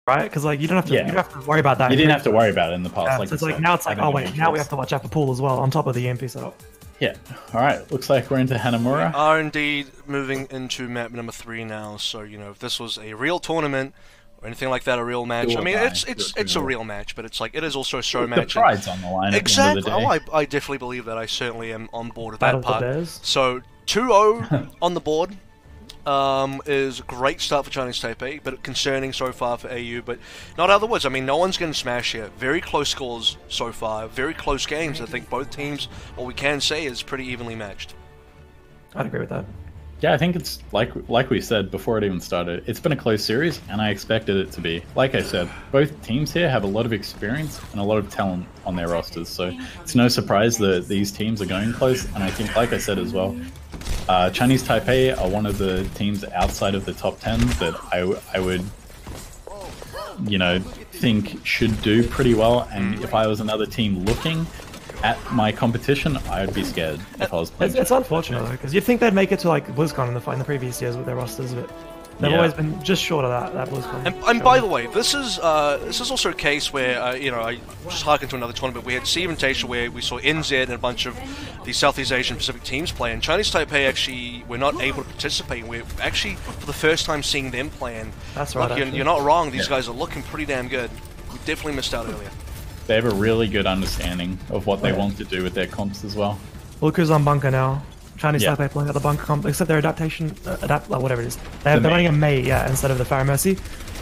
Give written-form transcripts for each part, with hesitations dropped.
right? Because like you don't have to worry about that. You didn't have to worry about it in the past. Yeah, like so it's like now it's like, oh wait, now we have to watch out for pool as well on top of the EMP setup. Yeah. All right. Looks like we're into Hanamura. We are indeed moving into map number 3 now. So you know, if this was a real tournament or anything like that, a real match. I mean, it's a real match, but it's like it is also a show match. The pride's on the line. Exactly. At the end of the day. Oh, I definitely believe that. I certainly am on board with Battle that part. Bears. So 2-0 on the board. Is a great start for Chinese Taipei, but concerning so far for AU, but not otherwise. I mean, no one's getting smashed here. Very close scores so far, very close games. I think both teams, what we can say, is pretty evenly matched. I'd agree with that. Yeah, I think it's like we said before it even started, it's been a close series, and I expected it to be. Like I said, both teams here have a lot of experience and a lot of talent on their rosters, so it's no surprise that these teams are going close, and I think, like I said as well, Chinese Taipei are one of the teams outside of the top 10 that I would, you know, think should do pretty well, and if I was another team looking at my competition, I would be scared if I was playing. It's unfortunate though, because you'd think they'd make it to like BlizzCon in the previous years with their rosters, but they've always been just short of that BlizzCon. And by the way, this is also a case where you know, I just harken to another tournament. We had Sea Invitational where we saw NZ and a bunch of the Southeast Asian Pacific teams play, and Chinese Taipei actually were not able to participate. We're actually for the first time seeing them play, and that's right. Look, you're not wrong. These guys are looking pretty damn good. We definitely missed out earlier. They have a really good understanding of what they want to do with their comps as well. Look who's on bunker now. Chinese Taipei playing at the bunker comp, except their adaptation, whatever it is. They're running a Mei, instead of the Pharaoh Mercy,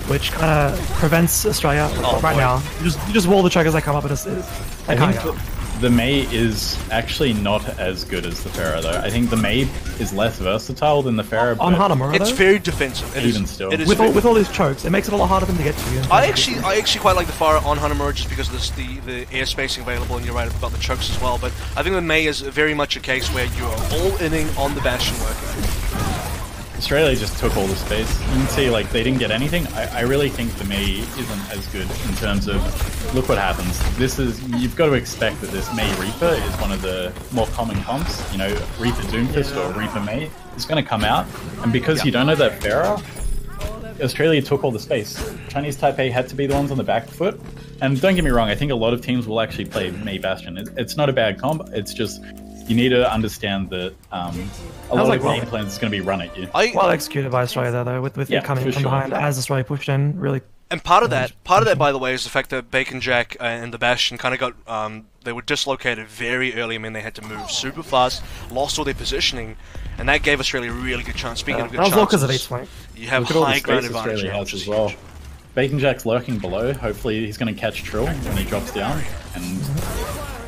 which kind of prevents Australia now. You just wall the triggers that come up, and they can't go. The Mei is actually not as good as the Pharaoh, though. I think the Mei is less versatile than the Pharaoh. On Hanamura, it's very defensive. Still, with all these chokes, it makes it a lot harder for them to get to you. I actually quite like the Pharaoh on Hanamura just because of the air spacing available, and you're right about the chokes as well. But I think the Mei is very much a case where you are all inning on the Bastion worker. Australia just took all the space. You can see, like, they didn't get anything. I really think the Mei isn't as good in terms of, look what happens. You've got to expect that this Mei Reaper is one of the more common comps. You know, Reaper Doomfist or Reaper Mei is going to come out. And because you don't know that Pharaoh, Australia took all the space. Chinese Taipei had to be the ones on the back foot. And don't get me wrong, I think a lot of teams will actually play Mei Bastion. It's not a bad comp, it's just you need to understand that a lot of game plans is going to be run at you. Well executed by Australia though, with you coming from behind as Australia pushed in, really. And part of that, by the way, is the fact that Bacon Jack and the Bastion kind of got, they were dislocated very early. I mean, they had to move super fast, lost all their positioning, and that gave Australia a really good chance. Speaking of good chances, all because of each point. You have high ground advantage Australia has as well. Bacon Jack's lurking below. Hopefully, he's going to catch Trill when he drops down, and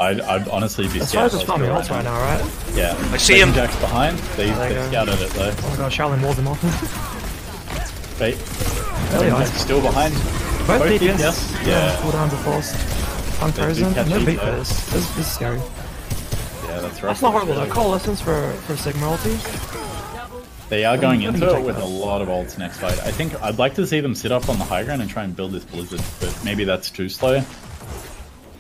I'd honestly be scared. Just farming ults right now, right? Yeah. I see him. Jack's behind. They scouted it though. Oh my god, Shaolin walls him off. Wait. Still behind. Both DPS. Yeah. Cooldowns are forced. Unfrozen. No beat for this. This is scary. Yeah, that's right. That's not horrible though. Coalescence for Sigma ulti. They are going into it with a lot of ults next fight. I think I'd like to see them sit up on the high ground and try and build this Blizzard, but maybe that's too slow.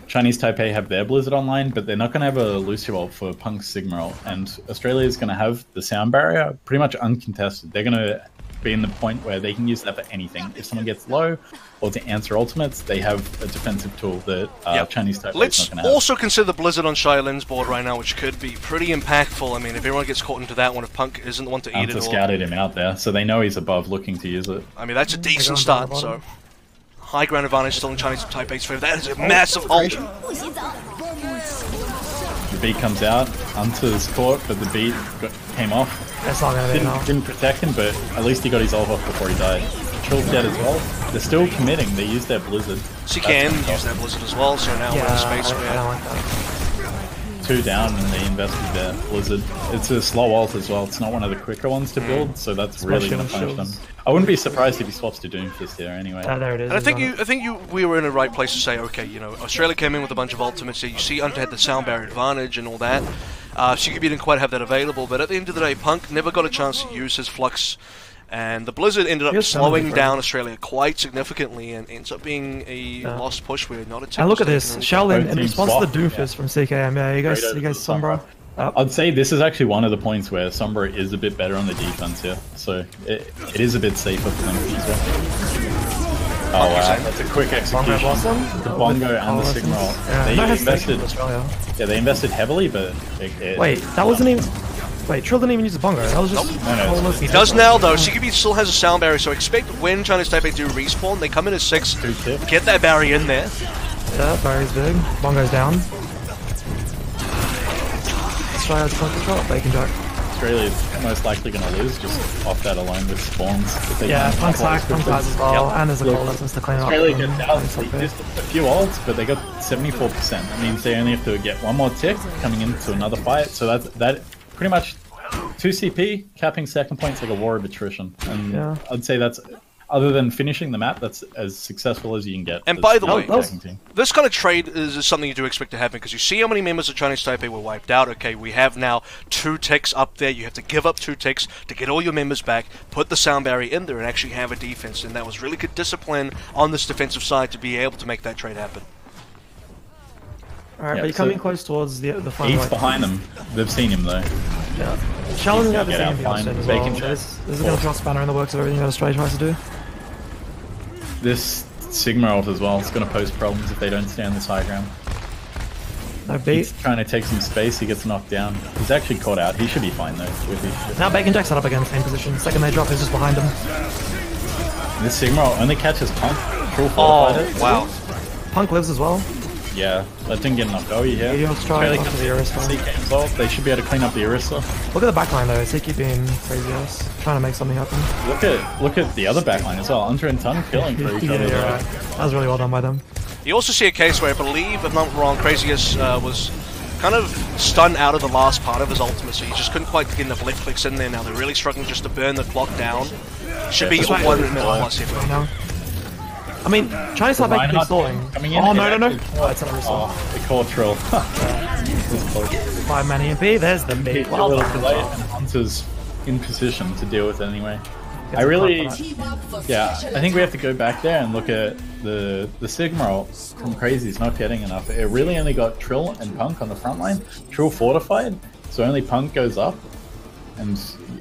Chinese Taipei have their Blizzard online, but they're not going to have a Lucio ult for Punk's Sigma ult, and Australia is going to have the sound barrier pretty much uncontested. They're going to be in the point where they can use that for anything. If someone gets low, or to answer ultimates, they have a defensive tool that Chinese Taipei is not going to have. Let's also consider the Blizzard on Shailin's board right now, which could be pretty impactful. I mean, if everyone gets caught into that one, if Punk isn't the one to eat it all. Scouted him out there, so they know he's above looking to use it. I mean, that's a decent start, so high ground advantage still in Chinese Taipei's favor. That is a massive ult. The beat comes out onto his court, but the beat came off. That's not gonna be Didn't protect him, but at least he got his ult off before he died. Trill's dead as well. They're still committing. They used their Blizzard. She can use their Blizzard as well, so now we're in a space where... I don't like that. 2 down and they invested their Blizzard. It's a slow ult as well. It's not one of the quicker ones to build, so that's really going to punish them. I wouldn't be surprised if he swaps to Doomfist here anyway. There it is. And I think we were in the right place to say, okay, you know, Australia came in with a bunch of ultimates. You see Unta had the sound barrier advantage and all that. CQB didn't quite have that available, but at the end of the day, Punk never got a chance to use his Flux. And the Blizzard ended up slowing down Australia quite significantly and ends up being a lost push where not a team. And look at this, Shaolin in response to the Doomfist from CKM. Yeah, you guys Sombra. I'd say this is actually one of the points where Sombra is a bit better on the defense here, so it is a bit safer for them as well. Oh wow, that's a quick execution. The bongo and the signal. They invested heavily, but wait, that wasn't even. Wait, Trill didn't even use the bongo. That was just. No. He does now though. CQB still has a sound barrier, so expect when Chinese Taipei do respawn, they come in as 6. Get that barrier in there. Yeah, barrier's big. Bongo's down. Australia's control. Bacon Jack. Australia's most likely going to lose just off that alone with spawns. Yeah, Punk's as well, and there's a goal essence to clean up. Australia gets out, just a few ults, but they got 74%. That means they only have to get one more tick coming into another fight, so that pretty much 2 CP, capping second points like a war of attrition. And I'd say that's, other than finishing the map, that's as successful as you can get. And by the way, this kind of trade is something you do expect to happen, because you see how many members of Chinese Taipei were wiped out. Okay, we have now 2 ticks up there. You have to give up 2 ticks to get all your members back, put the sound barrier in there, and actually have a defense. And that was really good discipline on this defensive side to be able to make that trade happen. Alright, but you're coming close towards the final. He's behind them. They've seen him though. Yeah. Challenge got the same as well. This is going to throw a spanner in the works of everything that Australia tries to do. This Sigma ult as well is going to pose problems if they don't stay on this high ground. No beat. He's trying to take some space, he gets knocked down. He's actually caught out. He should be fine though. With his now Bacon Jack's set up again, same position. Second they drop is just behind him. This Sigma ult only catches Punk. Oh, wow. Punk lives as well. Yeah, that didn't get enough value here. Australia after the Arista. They should be able to clean up the Arista. Look at the backline though, CQ being crazy ass, trying to make something happen. Look at the other backline as well. Hunter and Ton killing for each other. Right. That was really well done by them. You also see a case where I believe, if not wrong, Craziest was kind of stunned out of the last part of his ultimate, so he just couldn't quite get enough lick clicks in there. Now they're really struggling just to burn the clock down. Should be 1 minute plus here. I mean, Chinese Taipei keeps stalling. Oh, no. Oh, it's an Oh, they caught Trill. 5-man EMP, there's the big well done. And Hunter's in position to deal with it anyway. I think we have to go back there and look at the Sigma ult from Crazy's not getting enough. It really only got Trill and Punk on the front line. Trill fortified, so only Punk goes up. And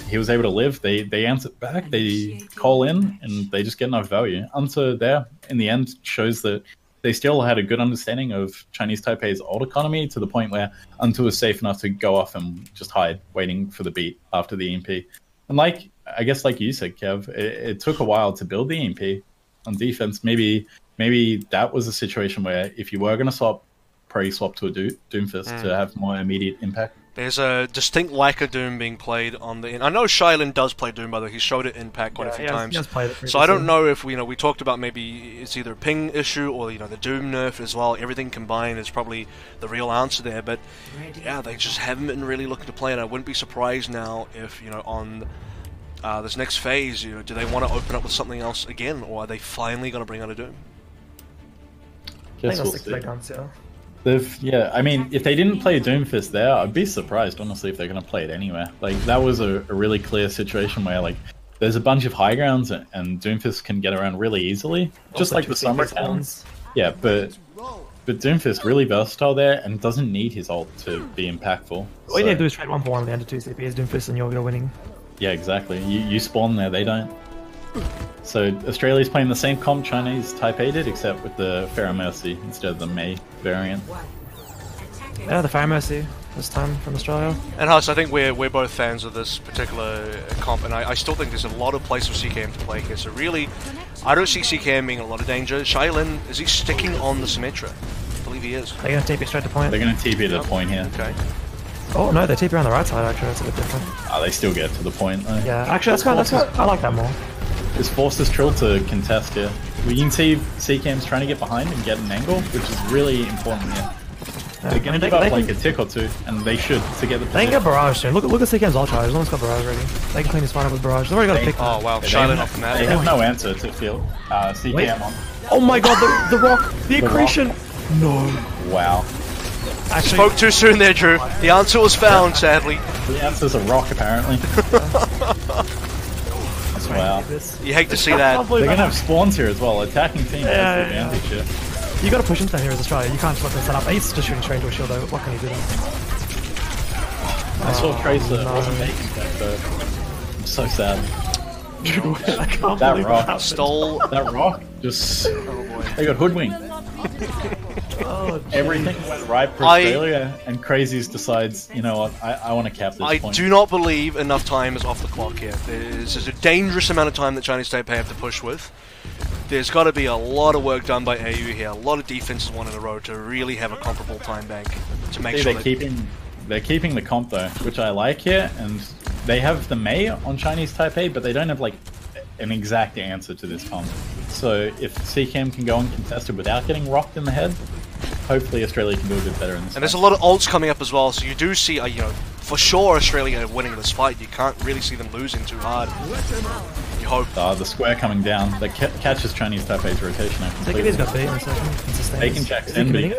he was able to live. They answer back, they call in, and they just get enough value. Hunter there, in the end, shows that they still had a good understanding of Chinese Taipei's ult economy to the point where Hunter was safe enough to go off and just hide, waiting for the beat after the EMP. And I guess like you said, Kev, it took a while to build the EMP on defense. Maybe that was a situation where if you were going to swap, probably swap to a Doomfist to have more immediate impact. There's a distinct lack of Doom being played on the... I know Shylin does play Doom, by the way. He showed it in pack quite a few times. He has played it so I don't know if, we talked about maybe it's either a ping issue or, the Doom nerf as well. Everything combined is probably the real answer there. But, yeah, they just haven't been really looking to play it. I wouldn't be surprised now if, on this next phase, do they want to open up with something else again? Or are they finally going to bring out a Doom? Guess we'll see. I mean, if they didn't play Doomfist there, I'd be surprised, honestly, if they're going to play it anywhere. That was a really clear situation where, there's a bunch of high grounds and Doomfist can get around really easily, just like the summer towns. Yeah, but Doomfist really versatile there and doesn't need his ult to be impactful. All you need to do is trade 1 for 1 at the end of 2 CPs, Doomfist, and you're winning. Yeah, exactly. You spawn there, they don't. So Australia's playing the same comp Chinese Taipei did, except with the Pharaoh Mercy instead of the Mei variant. Yeah, the Pharaoh Mercy this time from Australia. And Huss, I think we're both fans of this particular comp, and I still think there's a lot of places for CKM to play here. So really, I don't see CKM being in a lot of danger. Shylin, is he sticking on the Symmetra? I believe he is. They're going to TP straight to point. They're going to TP to the point here. Okay. Oh no, they TP around the right side actually, that's a bit different. Oh, they still get to the point though. Yeah, actually I like that more. This forces Trill to contest here. We can see CKM's trying to get behind and get an angle, which is really important here. Yeah, they're going to give up a tick or 2, and they should to get the position. They can get Barrage soon. Look at CKM's ultra, he's almost got Barrage ready. They can clean his fight up with Barrage. They've already got a pick. Oh wow, Shylin off the map. They have no answer to field CKM on. Oh my god, the rock! The accretion! No. Wow. Actually, spoke too soon there, Drew. The answer was found, sadly. The answer's a rock, apparently. Wow. You hate to see that. They're going to have spawns here as well. Attacking team has the advantage here. You got to push him down here as Australia. You can't just let them set up. He's just shooting straight into a shield though. What can he do then? I saw Tracer wasn't making that, but I'm so sad. I can't That believe rock. happened. Stole. That rock just... Oh boy. They got hoodwinked. Oh, Everything went right for Australia, and Crazies decides, you know what, I want to cap this I point. do not believe enough time is off the clock here. There's a dangerous amount of time that Chinese Taipei have to push with. There's got to be a lot of work done by AU here, a lot of defenses one in a row to really have a comparable time bank to make sure they're keeping the comp though, which I like here, and they have the Mei on Chinese Taipei, but they don't have like an exact answer to this comp. So if CKM can go uncontested without getting rocked in the head, hopefully Australia can do a bit better in this. And there's a lot of ults coming up as well, so you do see, you know, for sure Australia winning this fight. You can't really see them losing too hard. You hope. The square coming down that catches Chinese Taipei's rotation out completely. He's got bait in a second. Bacon Jack's envy.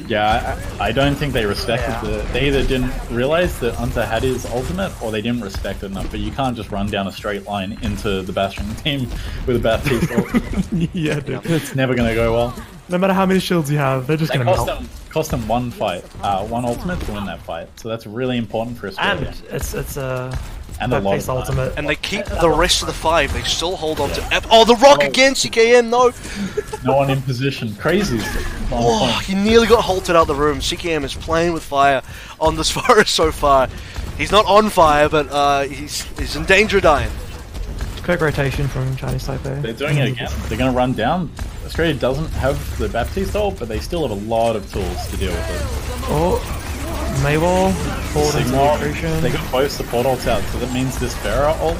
Yeah, I don't think they respected they either didn't realize that Unta had his ultimate, or they didn't respect it enough. But you can't just run down a straight line into the Bastion team with a Baptiste ult. Yeah, dude. It's never gonna go well. No matter how many shields you have, they're just gonna melt. Cost them one fight, one ultimate to win that fight. So that's really important for Australia. And it's a and a lot of ultimate. And they keep the rest of the 5. They still hold on to... Oh, the rock again, CKM, no! No one in position. Crazy. Oh, he nearly got halted out the room. CKM is playing with fire on this forest so far. He's not on fire, but he's in danger of dying. Quick rotation from Chinese Taipei. They're doing it again. They're going to run down. Australia doesn't have the Baptiste ult, but they still have a lot of tools to deal with it. Oh, Maywall, forward into they got both support ults out, so that means this Pharah ult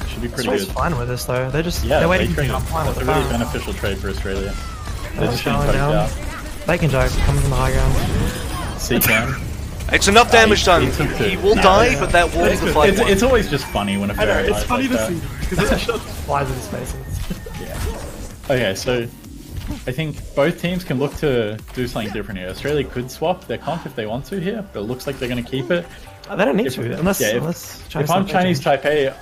should be pretty good. Fine with this though. They're waiting for That's a really beneficial trade for Australia. They're just getting down. out. Bacon Jack coming from the high ground. CKM. It's enough damage done. He will die, but that will be the fight. It's always just funny when a Pharah dies. It's funny to see because it just flies in his face. Yeah. Okay, so I think both teams can look to do something different here. Australia could swap their comp if they want to here, but it looks like they're going to keep it. They don't need to, unless if I'm Chinese Taipei,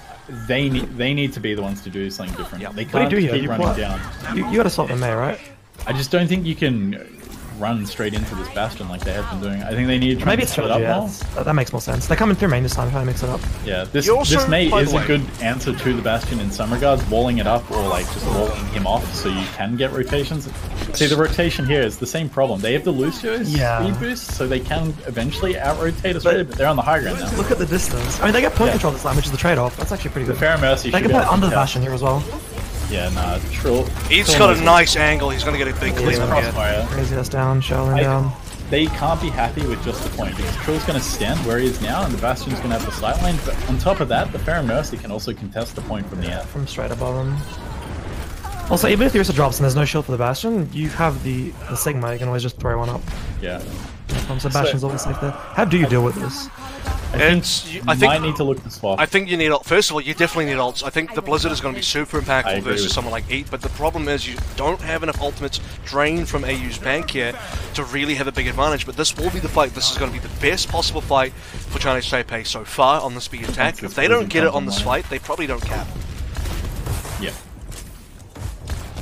they need to be the ones to do something different. Yeah. They can't keep running down. You got to swap them there, right? I just don't think you can run straight into this Bastion like they have been doing. I think they need to maybe split up more. That makes more sense. They're coming through main this time, trying to mix it up. Yeah, this Mei is a good answer to the Bastion in some regards, walling it up or like just walling him off so you can get rotations. See, the rotation here is the same problem. They have the Lucio's speed boost, so they can eventually out-rotate Australia, but they're on the high ground now. Look at the distance. I mean, they get point control this time, which is the trade-off. That's actually pretty good. The Pharah Mercy they can play under the Bastion here as well. Yeah, nah, Trill. He's got a nice angle. He's going to get a big clean up here. Crazy, that's down. Shelling down. They can't be happy with just the point because Trill's going to stand where he is now, and the Bastion's going to have the sight lane. But on top of that, the Pharah Mercy can also contest the point from the air. From straight above him. Also, even if the Ursa drops and there's no shield for the Bastion, you have the Sigma. You can always just throw one up. Yeah. So Bastion's always safe there. How do you deal with this? I think might need to look to swap. I think you need first of all, you definitely need ults. I think the Blizzard is going to be super impactful versus someone like Eat, but the problem is you don't have enough ultimates drained from AU's bank here to really have a big advantage. But this will be the fight. This is going to be the best possible fight for Chinese Taipei so far on the speed attack. If they don't get it on this fight, they probably don't cap. Yeah.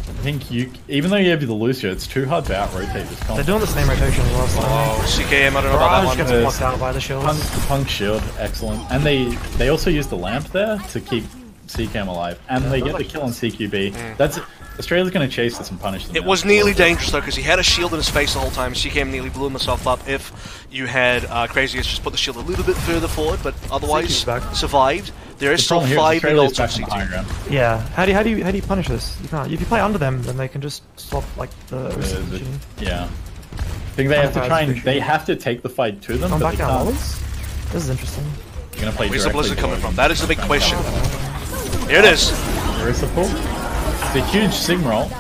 I think even though you have the Lucio, it's too hard to out-rotate this comp. They're doing the same rotation as last time. Oh, CKM, I don't know about that one. Gets blocked out by the shields. Punk shield, excellent. And they also use the lamp there to keep CKM alive. And they get the kill on CQB. That's Australia's going to chase this and punish them. It was nearly dangerous though, because he had a shield in his face the whole time. CKM nearly blew himself up. If you had Craziest just put the shield a little bit further forward, but otherwise survived. There is still 5 big ults on CT. Yeah. How do you punish this? You can't. If you play under them, then they can just swap like the machine. Yeah. I think they have to try and they have to take the fight to them. But back down lollies? This is interesting. You're gonna play Where's the Blizzard coming from? That is the big question. Here it is. There is the pull. It's a huge Sigma roll.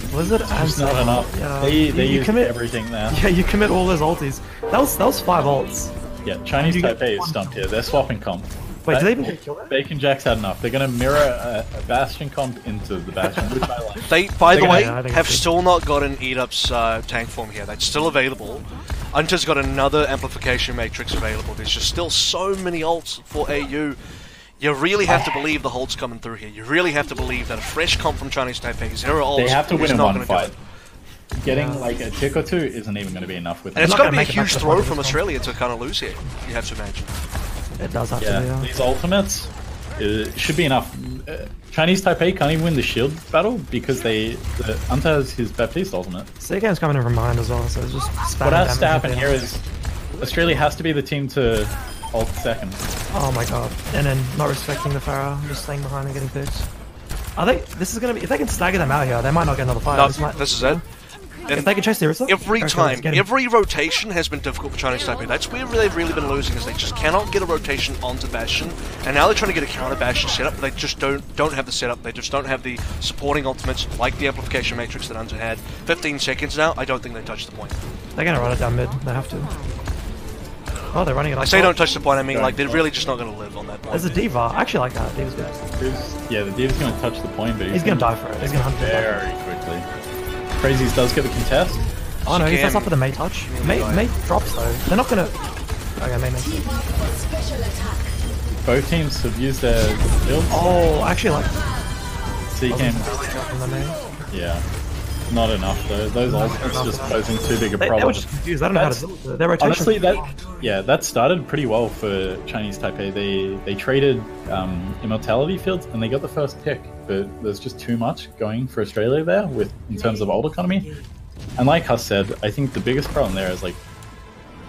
Blizzard and not enough. Yeah. They use everything there. Yeah, you commit all those ultis. That was 5 ults. Yeah, Chinese Taipei is stumped here. They're swapping comp. Wait, do they even get killed? Bacon Jack's had enough. They're going to mirror a Bastion comp into the Bastion, which I like. They, by the way, have still not gotten Eat Up's tank form here. That's still available. Unta's got another amplification matrix available. There's just still so many ults for AU. You really have to believe the hold's coming through here. You really have to believe that a fresh comp from Chinese Taipei, 0 ults, they have to win in one fight. Getting Yeah. like a tick or two isn't even going to be enough with And them. it's got to be a huge throw from Australia to kind of lose here, you have to imagine. It does have Yeah, to be, yeah. these ultimates should be enough. Chinese Taipei can't even win the shield battle because Anta has his Baptiste ultimate. C-Game's coming in from mine as well, so it's just spamming What has to damage happen here is Australia has to be the team to ult second. Oh my god. And then not respecting the Pharah, just staying behind and getting picks. I think this is gonna be, if they can stagger them out here, they might not get another fight. No, this is it. And if they can chase the Orisa, every time, every rotation has been difficult for Chinese Taipei. That's where they've really been losing, is they just cannot get a rotation onto Bastion. And now they're trying to get a counter Bastion setup, but they just don't have the setup. They just don't have the supporting ultimates like the amplification matrix that Hunter had. 15 seconds now. I don't think they touch the point. They're gonna run it down mid. They have to. Oh, they're running it. I say don't touch the point. I mean, like they're really just not going to live on that point. There's a D.Va. I actually like that. D.Va's good. Yeah, the Diva's going to touch the point, but He's gonna die for it. He's gonna hunt it very quickly. Crazies does get the contest. Oh no, he sets up for the May touch. May drops though. They're not gonna. Okay, May makes it. Both teams have used their builds. Oh, I actually like. C-Cam. Yeah. Not enough though. Those ultimates just posing too big a problem. They were just confused. I don't know how to do it. Their rotation. Honestly, that started pretty well for Chinese Taipei. They traded immortality fields and they got the first pick, but there's just too much going for Australia there in terms of ult economy. And like Huss said, I think the biggest problem there is like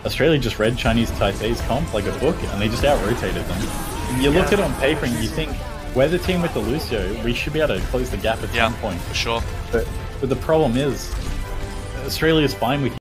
Australia just read Chinese Taipei's comp like a book and they just out-rotated them. And you look at it on paper and you think, we're the team with the Lucio, we should be able to close the gap at some point. For sure. But the problem is, Australia's fine with